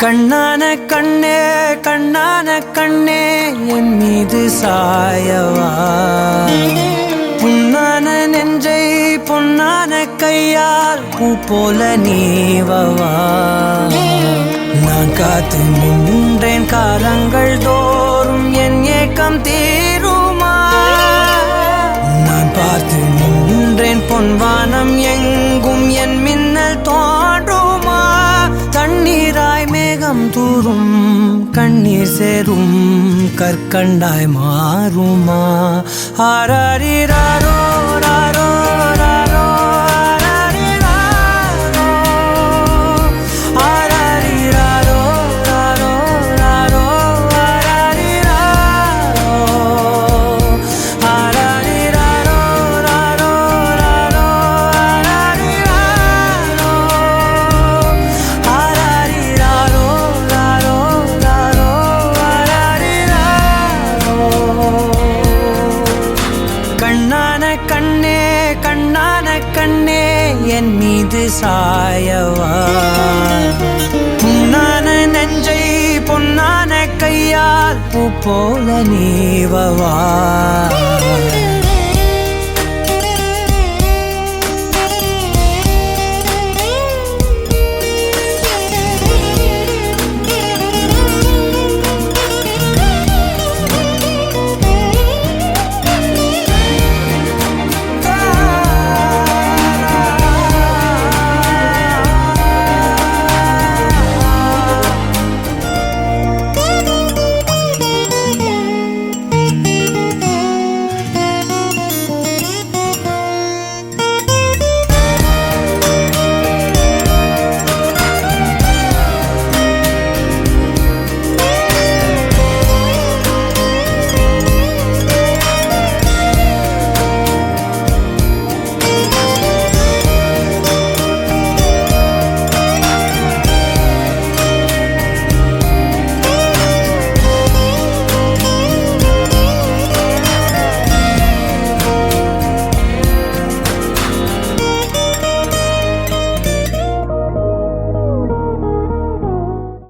கண்ணான கண்ணே கண்ணான கண்ணே என் மீது சாயவா, புண்ணான நெஞ்சை பொன்னான கையால் பூ போல நீவவா. நான் காத்து நின்றேன் காலங்கள் தோறும் என் ஏக்கம் தீருமா. நான் பார்த்து நின்றேன் பொன்வானம் எங்கும் என் மின்னல் தோன்றுமா. தண்ணீராய் மேகம் தூரும் கண்ணீர் சேரும் கற்கண்டாய் மாறுமா. ஆராரிராரோ ராரோ ராரோ ஆராரிராரோ ராரோ ராரோ ஆராரிராரோ ராரோ ராரோ கண்ணான கண்ணே கண்ணான கண்ணே என் மீது சாயவா, புண்ணான நெஞ்சை பொன்னான கையால் பூ போல நீவவா.